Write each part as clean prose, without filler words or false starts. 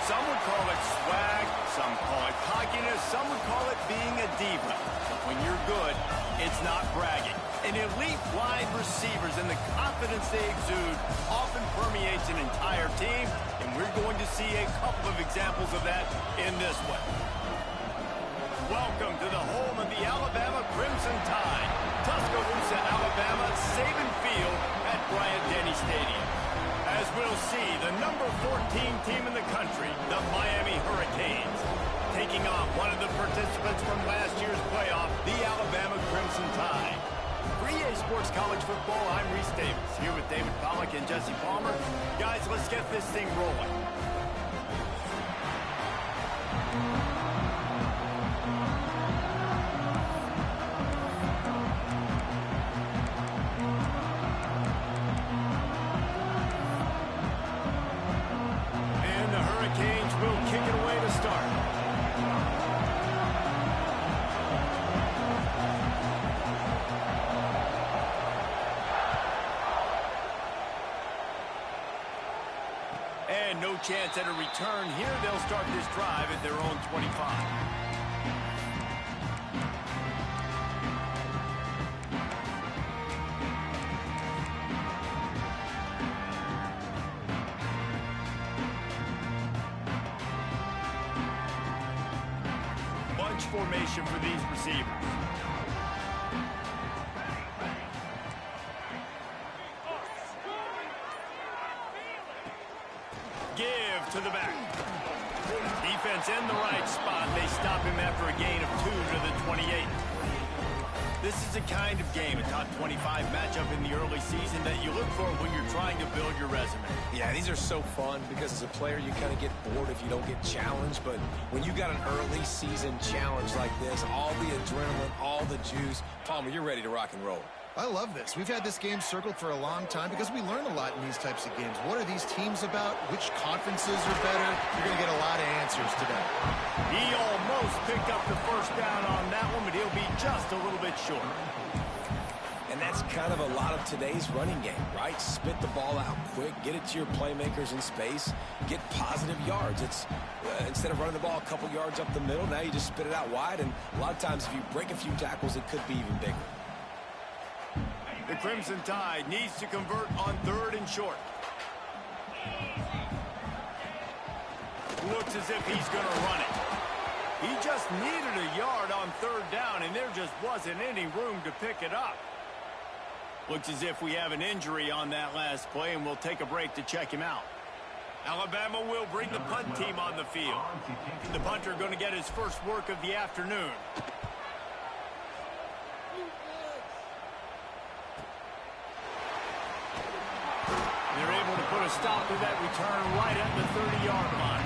Some would call it swag, some call it cockiness, some would call it being a diva. But when you're good, it's not bragging. An elite wide receivers and the confidence they exude often permeates an entire team, and we're going to see a couple of examples of that in this one. Welcome to the home of the Alabama Crimson Tide. Tuscaloosa, Alabama, Saban Field at Bryant-Denny Stadium. As we'll see, the number 14 team in the country, the Miami Hurricanes, taking on one of the participants from last year's playoff, the Alabama Crimson Tide. For EA Sports College Football, I'm Reese Davis, here with David Pollack and Jesse Palmer. Guys, let's get this thing rolling. Will kick it away to start. And no chance at a return here. They'll start this drive at their own 25. Formation for these receivers. Give to the back. Defense in the right spot. They stop him after a gain of 2 to the 28. This is a kind of game, a top 25 matchup in the early season that you look for when you're trying to build your resume. Yeah, these are so fun because as a player you kind of get bored if you don't get challenged, but when you got an early season challenge like this, all the adrenaline, all the juice, Palmer, you're ready to rock and roll. I love this. We've had this game circled for a long time because we learn a lot in these types of games. What are these teams about? Which conferences are better? You're going to get a lot of answers today. He almost picked up the first down on that one, but he'll be just a little bit short. And that's kind of a lot of today's running game, right? Spit the ball out quick, get it to your playmakers in space, get positive yards. It's instead of running the ball a couple yards up the middle, now you just spit it out wide, and a lot of times if you break a few tackles, it could be even bigger. The Crimson Tide needs to convert on 3rd and short. Looks as if he's going to run it. He just needed a yard on 3rd down, and there just wasn't any room to pick it up. Looks as if we have an injury on that last play, and we'll take a break to check him out. Alabama will bring the punt team on the field. The punter going to get his first work of the afternoon. They're able to put a stop to that return right at the 30-yard line.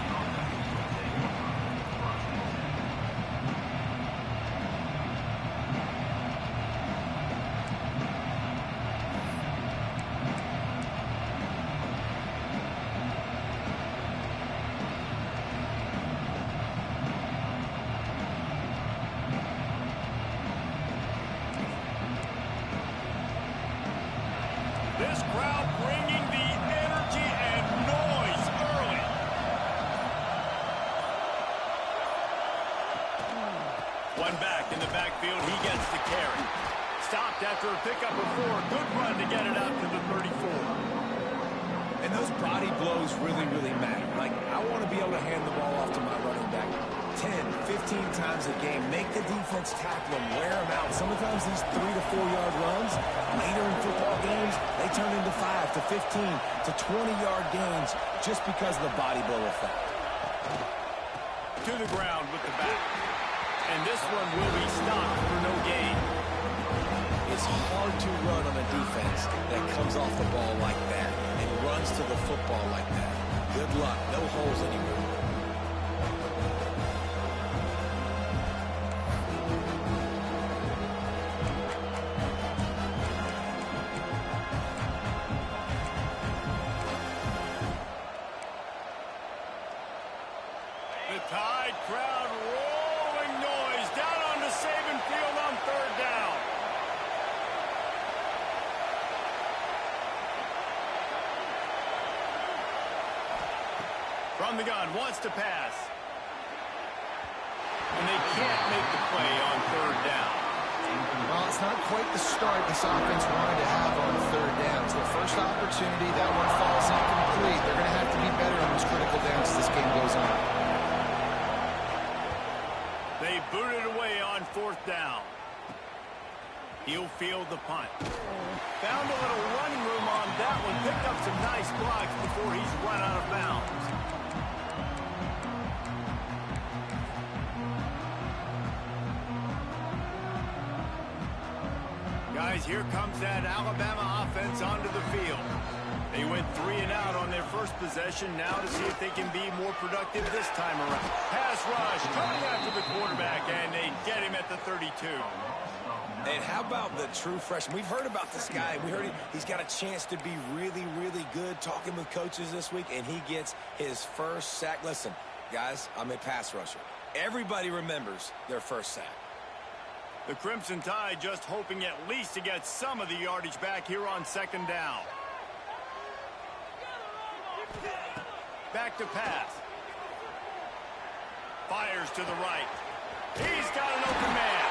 This crowd bringing the energy and noise early. One back in the backfield. He gets the carry. Stopped after a pickup of 4. Good run to get it out to the 34. And those body blows really, really matter. Like, I want to be able to hand the ball off to my running back 10, 15 times a game. Make the defense tackle them, wear them out. Sometimes these 3 to 4 yard runs, later in football games, they turn into 5 to 15 to 20-yard gains just because of the body blow effect. To the ground with the back. And this one will be stopped for no gain. It's hard to run on a defense that comes off the ball like that and runs to the football like that. Good luck. No holes anywhere. The Tide crowd rolling noise down onto Saban Field on 3rd down. From the gun, wants to pass. And they can't make the play on third down. Well, it's not quite the start this offense wanted to have on third down. It's their first opportunity. That one falls incomplete. They're going to have to be better on those critical downs as this game goes on. They boot it away on fourth down. He'll field the punt. Found a little running room on that one. Picked up some nice blocks before he's run out of bounds. Guys, here comes that Alabama offense onto the field. They went 3 and out on their first possession. Now to see if they can be more productive this time around. Pass rush coming after the quarterback, and they get him at the 32. And how about the true freshman? We've heard about this guy. We heard he's got a chance to be really, really good. Talking with coaches this week, and he gets his first sack. Listen, guys, I'm a pass rusher. Everybody remembers their first sack. The Crimson Tide just hoping at least to get some of the yardage back here on second down. Back to pass. Fires to the right. He's got an open man.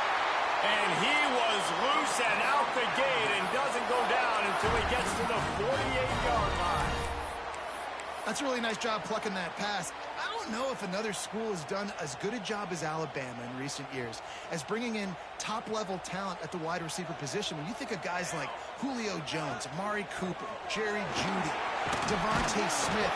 And he was loose and out the gate and doesn't go down until he gets to the 48-yard line. That's a really nice job plucking that pass. I don't know if another school has done as good a job as Alabama in recent years as bringing in top-level talent at the wide receiver position. When you think of guys like Julio Jones, Amari Cooper, Jerry Jeudy, Devontae Smith,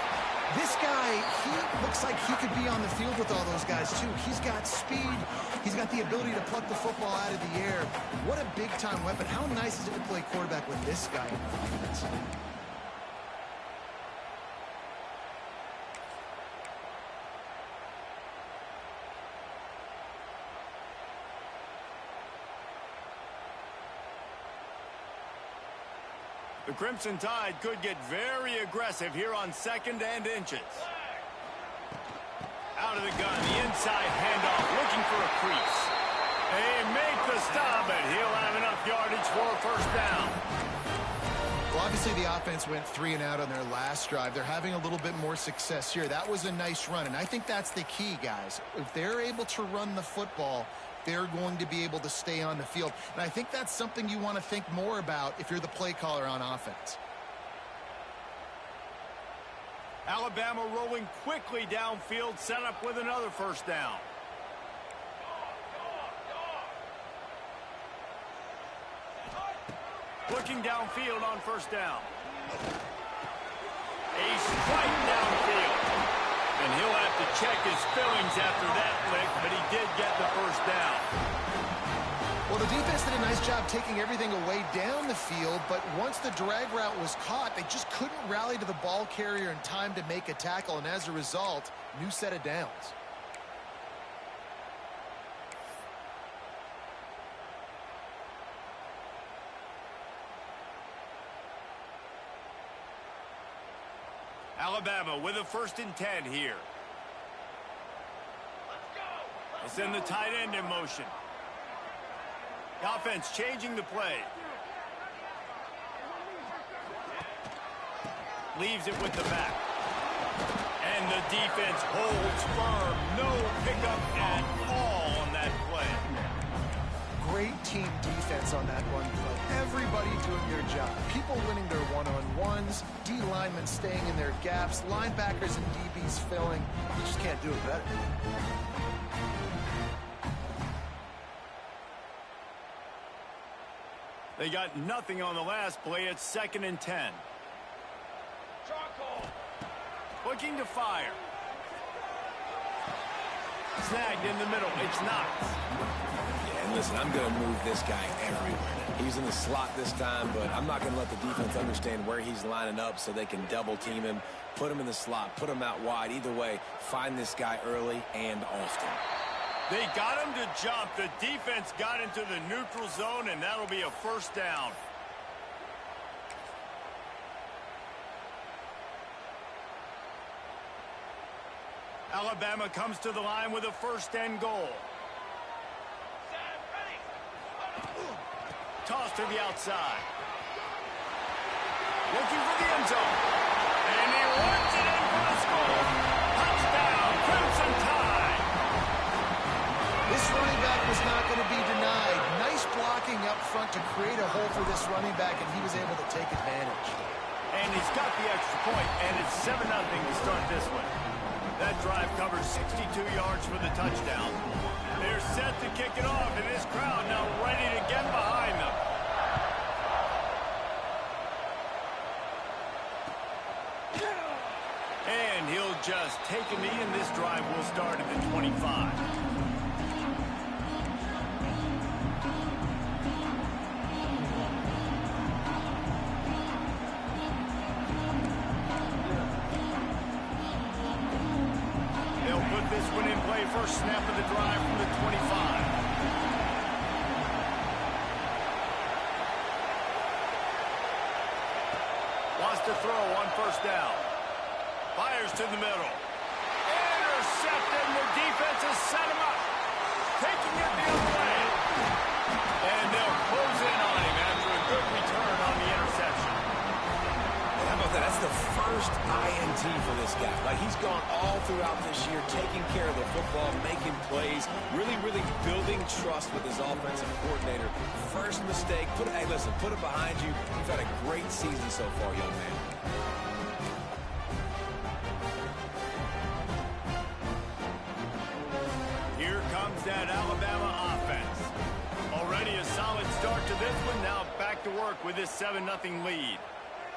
this guy, he looks like he could be on the field with all those guys, too. He's got speed. He's got the ability to pluck the football out of the air. What a big-time weapon. How nice is it to play quarterback with this guy in the offense? The Crimson Tide could get very aggressive here on second and inches. Out of the gun, the inside handoff, looking for a crease. They make the stop, and he'll have enough yardage for a first down. Well, obviously the offense went 3 and out on their last drive. They're having a little bit more success here. That was a nice run, and I think that's the key, guys. If they're able to run the football, they're going to be able to stay on the field. And I think that's something you want to think more about if you're the play caller on offense. Alabama rolling quickly downfield, set up with another first down. Looking downfield on first down. A strike downfield. And he'll have to check his fillings after that lick, but he did get the first down. Well, the defense did a nice job taking everything away down the field, but once the drag route was caught, they just couldn't rally to the ball carrier in time to make a tackle, and as a result, new set of downs. Alabama with a 1st and 10 here. It's in the tight end in motion. The offense changing the play. Leaves it with the back. And the defense holds firm. No pickup at all on that play. Great team defense on that one play. Everybody doing their job. People winning their one-on-ones, D linemen staying in their gaps, linebackers and DBs filling. You just can't do it better. They got nothing on the last play. It's 2nd and 10. Looking to fire. Snagged in the middle. It's Knox. And listen, I'm going to move this guy everywhere. He's in the slot this time, but I'm not going to let the defense understand where he's lining up so they can double team him, put him in the slot, put him out wide. Either way, find this guy early and often. They got him to jump. The defense got into the neutral zone, and that'll be a first down. Alabama comes to the line with a 1st and goal. Toss to the outside. Looking for the end zone. And he runs it in for the score. This running back was not going to be denied. Nice blocking up front to create a hole for this running back, and he was able to take advantage. And he's got the extra point, and it's 7-0 to start this one. That drive covers 62 yards for the touchdown. They're set to kick it off, and this crowd now ready to get behind them. And he'll just take a knee, and this drive will start at the 25. They'll put this one in play. First snap of the drive from the 25. Wants to throw on first down. Fires to the middle. Intercepted. The defense has set him up. Taking it the other way. And they'll close in on him after a good return on the interception. How about that? That's the first INT for this guy. Like, he's gone all throughout this year, taking care of the football, making plays, really building trust with his offensive coordinator. First mistake. Hey, listen, put it behind you. You've had a great season so far, young man. Here comes that Alabama offense. Already a solid start to this one. Now back to work with this 7-0 lead.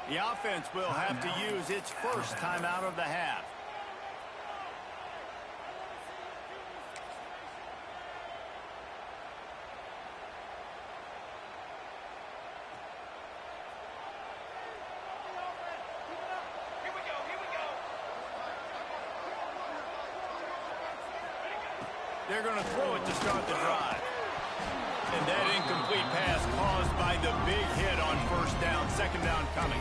The offense will have to use its first time out of the half. They're going to throw it to start the drive. And that incomplete pass caused by the big hit on first down. Second down coming.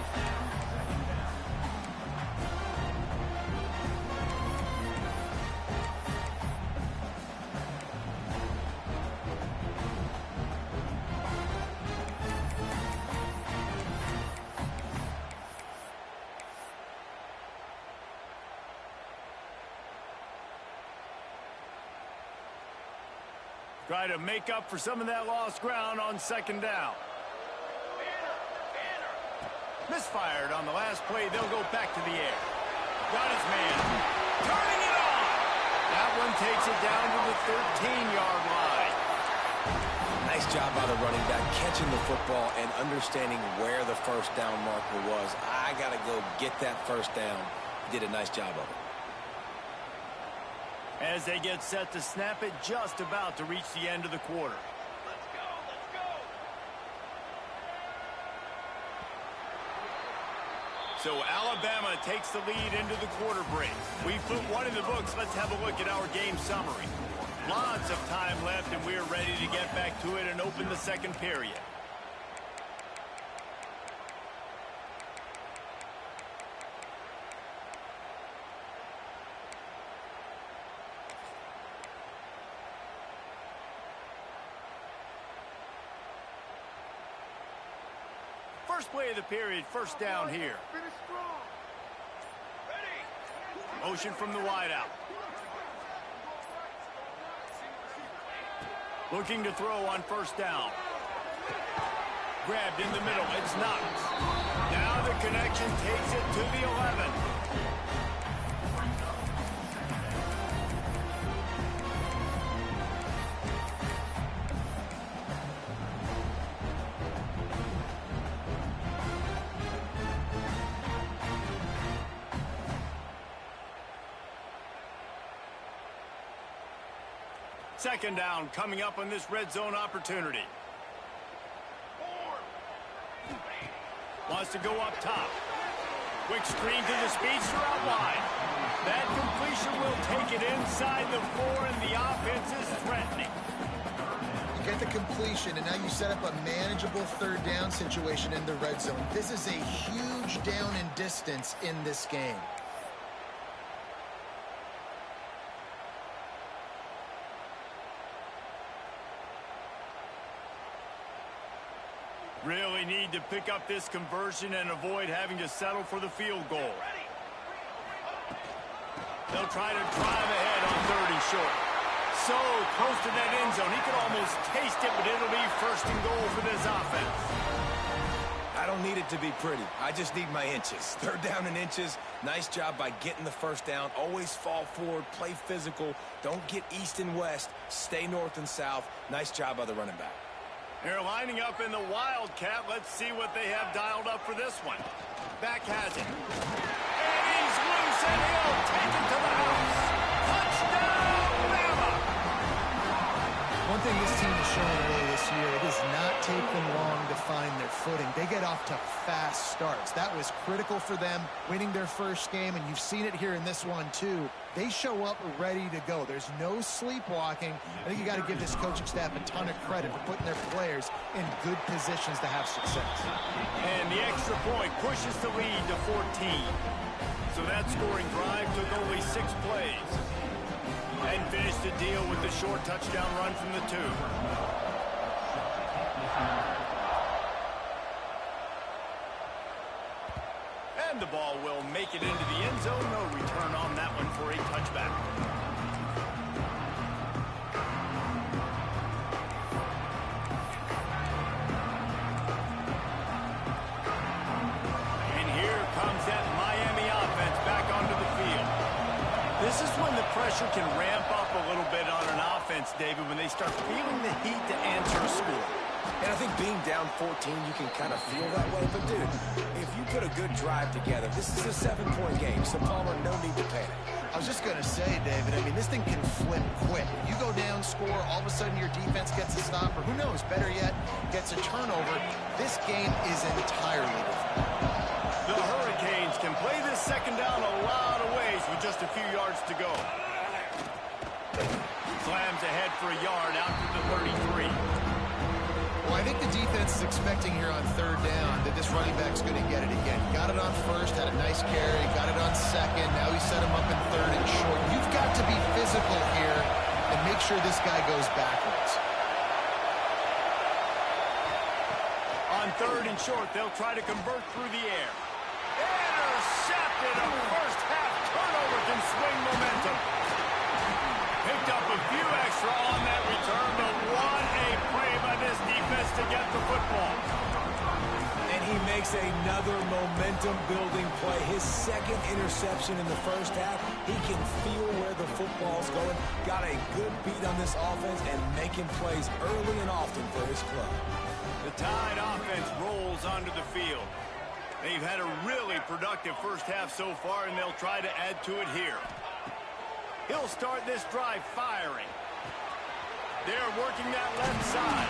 Try to make up for some of that lost ground on second down. Misfired on the last play. They'll go back to the air. Got his man. Turning it on. That one takes it down to the 13-yard line. Nice job by the running back, catching the football and understanding where the first down marker was. I got to go get that first down. He did a nice job of it. As they get set to snap it, just about to reach the end of the quarter. Let's go, let's go. So Alabama takes the lead into the quarter break. We put one in the books. Let's have a look at our game summary. Lots of time left, and we're ready to get back to it and open the second period. First play of the period, first down here. Motion from the wideout. Looking to throw on first down. Grabbed in the middle. It's Knox. Now the connection takes it to the 11. Second down coming up on this red zone opportunity. Wants to go up top. Quick screen to the speedster out wide. That completion will take it inside the 4, and the offense is threatening. You get the completion, and now you set up a manageable third down situation in the red zone. This is a huge down in distance in this game. Really need to pick up this conversion and avoid having to settle for the field goal. They'll try to drive ahead on 3rd and short. So close to that end zone. He could almost taste it, but it'll be first and goal for this offense. I don't need it to be pretty. I just need my inches. Third down in inches. Nice job by getting the first down. Always fall forward, play physical. Don't get east and west. Stay north and south. Nice job by the running back. They're lining up in the Wildcat. Let's see what they have dialed up for this one. Back has it. And he's loose, and he'll take it to the house. Touchdown, Bama! One thing this team has shown early this year, it does not take them long to find their footing. They get off to fast starts. That was critical for them, winning their first game, and you've seen it here in this one too. They show up ready to go. There's no sleepwalking. I think you got to give this coaching staff a ton of credit for putting their players in good positions to have success. And the extra point pushes the lead to 14. So that scoring drive took only 6 plays. And finished the deal with the short touchdown run from the 2. And the ball will make it into the end zone. No return on that one for a touchback. And here comes that Miami offense back onto the field. This is when the pressure can ramp up a little bit on an offense, David, when they start feeling the heat to answer a score. And I think being down 14, you can kind of feel that way. But, dude, if you put a good drive together, this is a 7-point game. So, Palmer, no need to panic. I was just going to say, David, I mean, this thing can flip quick. You go down, score, all of a sudden your defense gets a stop, or who knows, better yet, gets a turnover. This game is entirely different. The Hurricanes can play this second down a lot of ways with just a few yards to go. Slams ahead for a yard out to the 33. Well, I think the defense is expecting here on third down that this running back's going to get it again. Got it on first, had a nice carry, got it on second. Now he set him up in third and short. You've got to be physical here and make sure this guy goes backwards. On third and short, they'll try to convert through the air. Intercepted. A first half turnover can swing momentum. Picked up a few extra on that return, but what a play by this defense to get the football. And he makes another momentum-building play. His second interception in the first half. He can feel where the football's going. Got a good beat on this offense and making plays early and often for his club. The Tide offense rolls onto the field. They've had a really productive first half so far, and they'll try to add to it here. He'll start this drive firing. They're working that left side.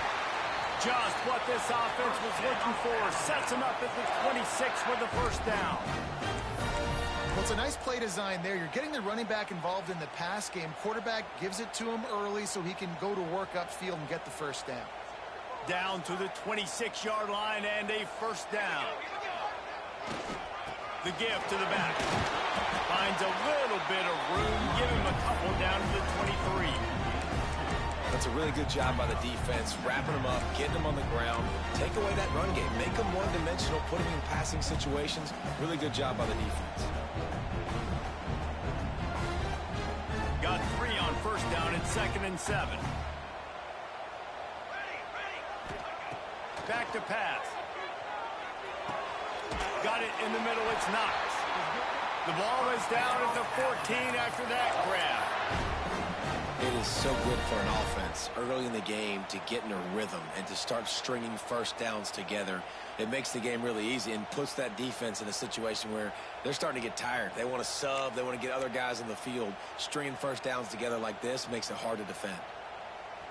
Just what this offense was looking for. Sets him up at the 26 with the first down. Well, it's a nice play design there. You're getting the running back involved in the pass game. Quarterback gives it to him early so he can go to work upfield and get the first down. Down to the 26-yard line and a first down. The give to the back. Finds a little bit of room. Give him a couple down to the 23. That's a really good job by the defense, wrapping them up, getting them on the ground. Take away that run game. Make them one-dimensional, putting in passing situations. Really good job by the defense. Got 3 on first down and 2nd and 7. Back to pass. Got it in the middle. It's Knox. The ball is down at the 14 after that grab. It is so good for an offense early in the game to get in a rhythm and to start stringing first downs together. It makes the game really easy and puts that defense in a situation where they're starting to get tired. They want to sub. They want to get other guys in the field. Stringing first downs together like this makes it hard to defend.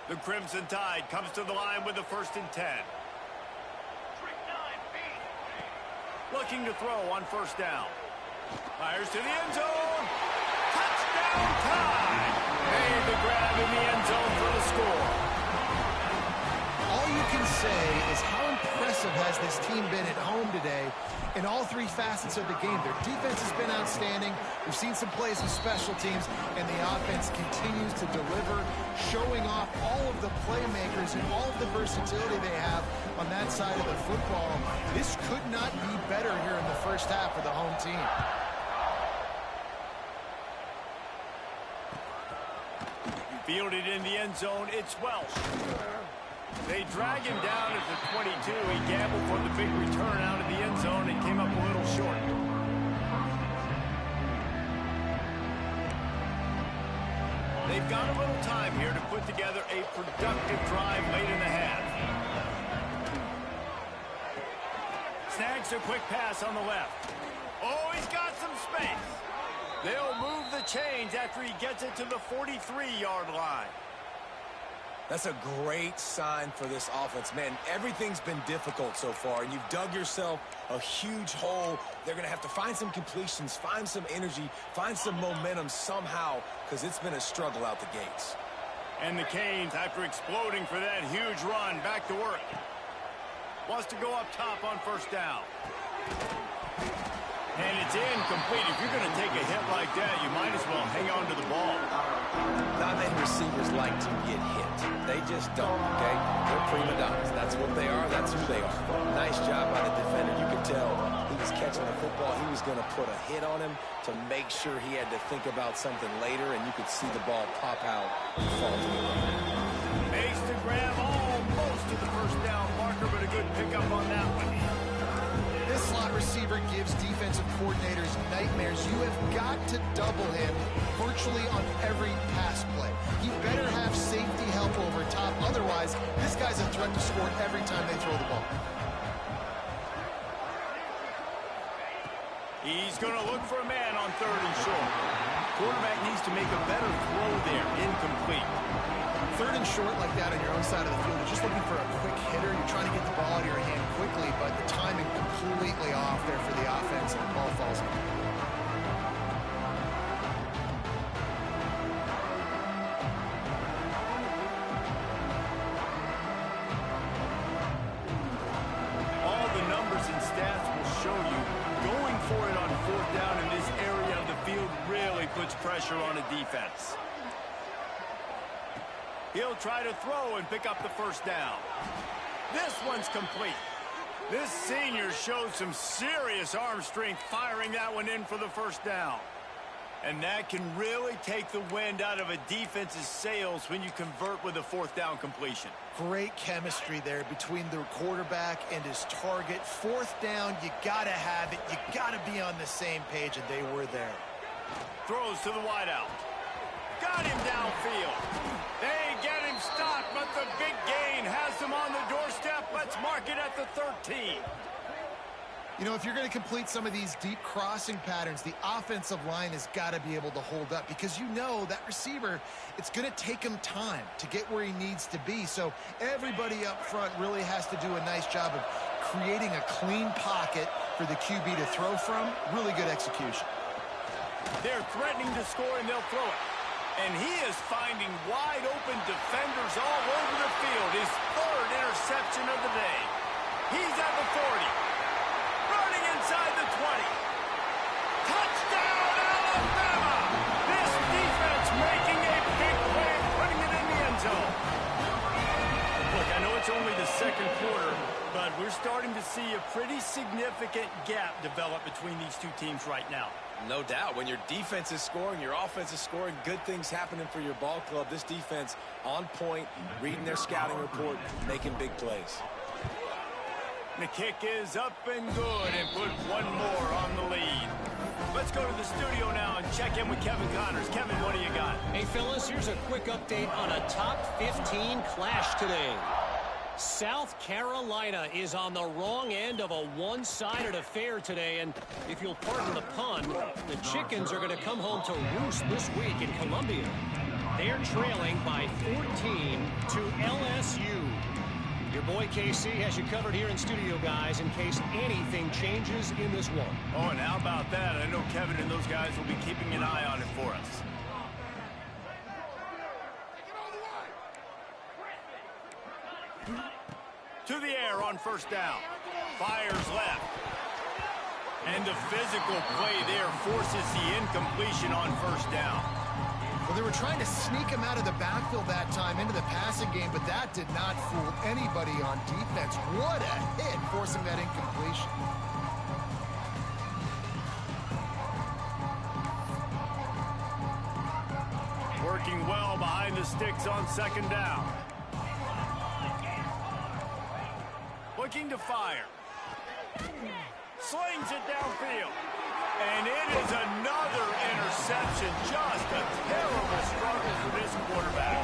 The Crimson Tide comes to the line with the 1st and 10. Looking to throw on first down. Fires to the end zone. Touchdown Tide. Made the grab in the end zone for the score. All you can say is how impressive has this team been at home today in all 3 facets of the game. Their defense has been outstanding. We've seen some plays in special teams, and the offense continues to deliver, showing off all of the playmakers and all of the versatility they have on that side of the football. This could not be better here in the first half for the home team. Fielded in the end zone, it's Welsh. They drag him down at the 22. He gambled for the big return out of the end zone and came up a little short. They've got a little time here to put together a productive drive late in the half. Snags a quick pass on the left. Oh, he's got some space. They'll move the chains after he gets it to the 43-yard line. That's a great sign for this offense. Man, everything's been difficult so far, and you've dug yourself a huge hole. They're going to have to find some completions, find some energy, find some momentum somehow, because it's been a struggle out the gates. And the Canes, after exploding for that huge run, back to work. Wants to go up top on first down. And it's incomplete. If you're going to take a hit like that, you might as well hang on to the ball. Not many receivers like to get hit. They just don't, okay? They're prima donnas. That's what they are. That's who they are. Nice job by the defender. You could tell he was catching the football. He was going to put a hit on him to make sure he had to think about something later, and you could see the ball pop out and fall to the ground. Makes the grab almost to the first down marker, but a good pickup on that one. This slot receiver gives defensive coordinators nightmares. You have got to double him virtually on every pass play. He better have safety help over top. Otherwise, this guy's a threat to score every time they throw the ball. He's going to look for a man on 3rd and short. Quarterback needs to make a better throw there. Incomplete. 3rd and short like that on your own side of the field, you're just looking for a quick hitter. You're trying to get the ball out of your hand quickly, but the timing completely off there for the offense, and the ball falls in. All the numbers and stats will show you going for it on 4th down in this area of the field really puts pressure on a defense. He'll try to throw and pick up the first down. This one's complete. This senior shows some serious arm strength firing that one in for the first down. And that can really take the wind out of a defense's sails when you convert with a 4th down completion. Great chemistry there between the quarterback and his target. 4th down, you got to have it. You got to be on the same page, and they were there. Throws to the wideout. Got him downfield. They get him stopped, but the big gain has him on the doorstep. Let's mark it at the 13. You know, if you're going to complete some of these deep crossing patterns, the offensive line has got to be able to hold up, because you know that receiver, it's going to take him time to get where he needs to be. So everybody up front really has to do a nice job of creating a clean pocket for the QB to throw from. Really good execution. They're threatening to score, and they'll throw it. And he is finding wide-open defenders all over the field. His 3rd interception of the day. He's at the 40. Running inside the 20. Touchdown, Alabama! This defense making a big play, putting it in the end zone. Look, I know it's only the 2nd quarter, but we're starting to see a pretty significant gap develop between these two teams right now. No doubt. When your defense is scoring, your offense is scoring, good things happening for your ball club. This defense on point, reading their scouting report, making big plays. The kick is up and good, and put one more on the lead. Let's go to the studio now and check in with Kevin Connors. Kevin, what do you got? Hey, fellas, here's a quick update on a top 15 clash today. South Carolina is on the wrong end of a one-sided affair today, and if you'll pardon the pun, the Chickens are going to come home to roost this week in Columbia. They're trailing by 14 to LSU. Your boy KC has you covered here in studio, guys, in case anything changes in this one. Oh, and how about that? I know Kevin and those guys will be keeping an eye on it for us. To the air on first down. Fires left. And the physical play there forces the incompletion on first down. Well, they were trying to sneak him out of the backfield that time into the passing game, but that did not fool anybody on defense. What a hit, forcing that incompletion. Working well behind the sticks on second down. Looking to fire. Slings it downfield. And it is another interception. Just a terrible struggle for this quarterback.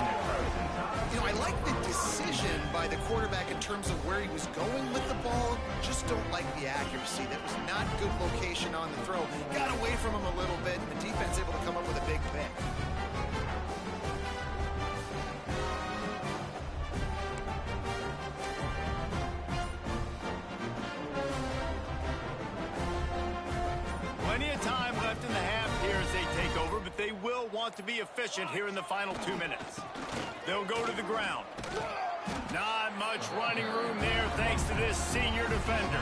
You know, I like the decision by the quarterback in terms of where he was going with the ball. Just don't like the accuracy. That was not good location on the throw. Got away from him a little bit, and the defense able to come up with a big pick. Plenty of time left in the half here as they take over, but they will want to be efficient here in the final 2 minutes. They'll go to the ground. Not much running room there thanks to this senior defender.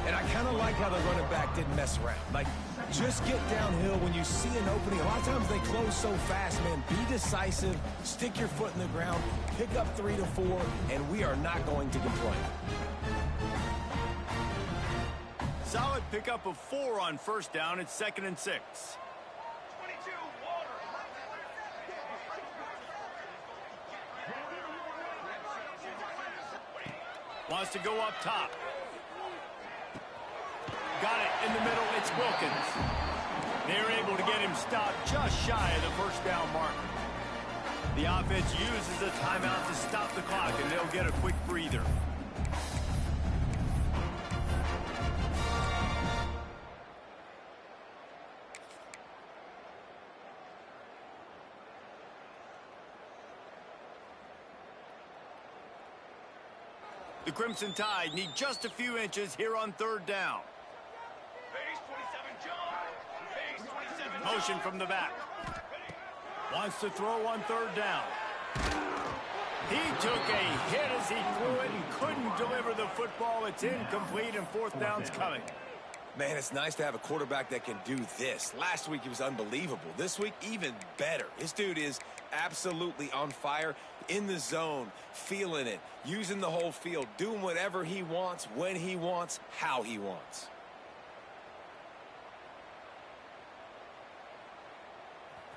And I kind of like how the running back didn't mess around. Like, just get downhill when you see an opening. A lot of times they close so fast, man. Be decisive, stick your foot in the ground, pick up 3 to 4, and we are not going to complain. Solid pickup of 4 on first down. It's 2nd and 6. Wants to go up top. Got it in the middle. It's Wilkins. They're able to get him stopped just shy of the first down marker. The offense uses a timeout to stop the clock, and they'll get a quick breather. The Crimson Tide need just a few inches here on 3rd down. Motion from the back. Wants to throw on 3rd down. He took a hit as he threw it and couldn't deliver the football. It's incomplete, and 4th down's coming. Man, it's nice to have a quarterback that can do this. Last week, he was unbelievable. This week, even better. This dude is absolutely on fire, in the zone, feeling it, using the whole field, doing whatever he wants, when he wants, how he wants.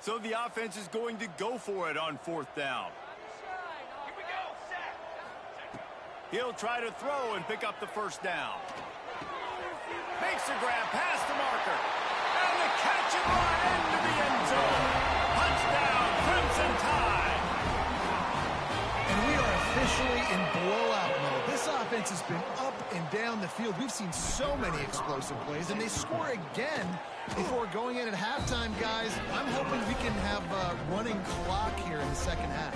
So the offense is going to go for it on 4th down. Here we go, set. He'll try to throw and pick up the first down. Makes the grab past the marker. And the catch and run into the end zone. Touchdown, Crimson Tide. And we are officially in blowout mode. This offense has been up and down the field. We've seen so many explosive plays, and they score again before going in at halftime, guys. I'm hoping we can have a running clock here in the second half.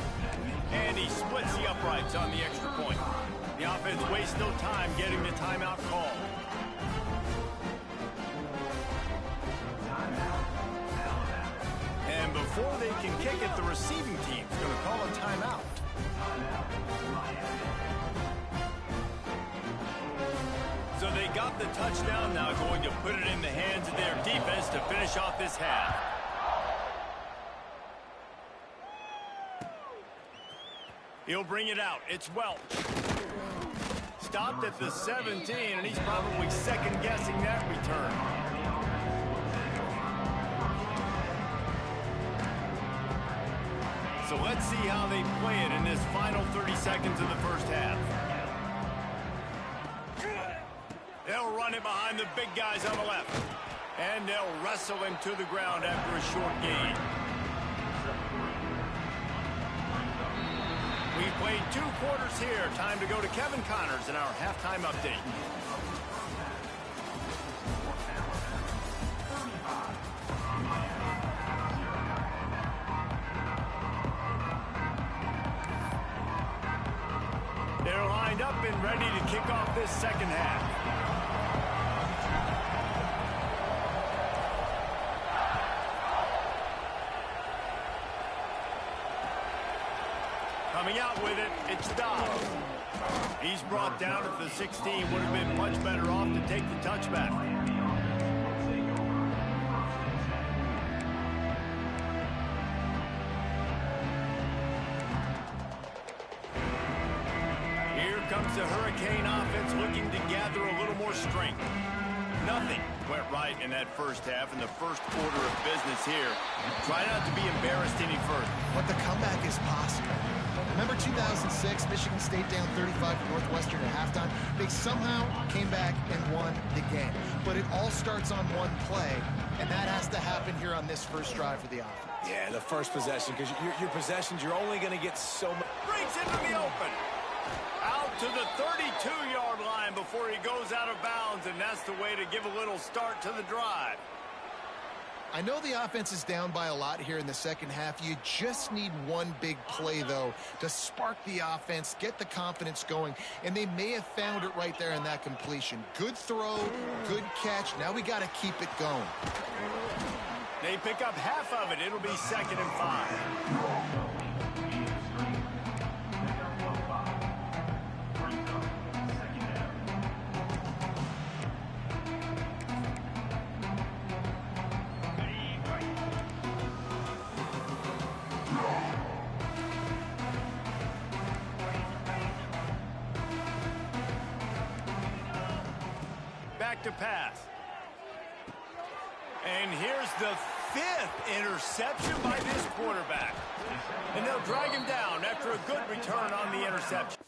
And he splits the uprights on the extra point. The offense wastes no time getting the timeout call. And before they can kick it, the receiving team's going to call a timeout. So they got the touchdown, now going to put it in the hands of their defense to finish off this half. He'll bring it out. It's Welch. Stopped at the 17, and he's probably second-guessing that return. So let's see how they play it in this final 30 seconds of the first half. They'll run it behind the big guys on the left. And they'll wrestle him to the ground after a short gain. We've played 2 quarters here. Time to go to Kevin Connors in our halftime update. They're lined up and ready to kick off this second half. Coming out with it, it's Dobbs. He's brought down at the 16. Would have been much better off to take the touchback. Here comes the Hurricane offense looking to gather a little more strength. Nothing. went right in that first half, and the first order of business here. Try not to be embarrassed any further. But the comeback is possible. Remember 2006, Michigan State down 35 to Northwestern at halftime? They somehow came back and won the game. But it all starts on one play, and that has to happen here on this first drive for the offense. Yeah, the first possession, because your possessions, you're only going to get so much. Breaks into the open. Out to the 32-yard line before he goes out of bounds, and that's the way to give a little start to the drive. I know the offense is down by a lot here in the second half. You just need one big play, though, to spark the offense, get the confidence going, and they may have found it right there in that completion. Good throw, good catch. Now we got to keep it going. They pick up half of it. It'll be 2nd and 5. Back to pass. And here's the 5th interception by this quarterback. And they'll drag him down after a good return on the interception.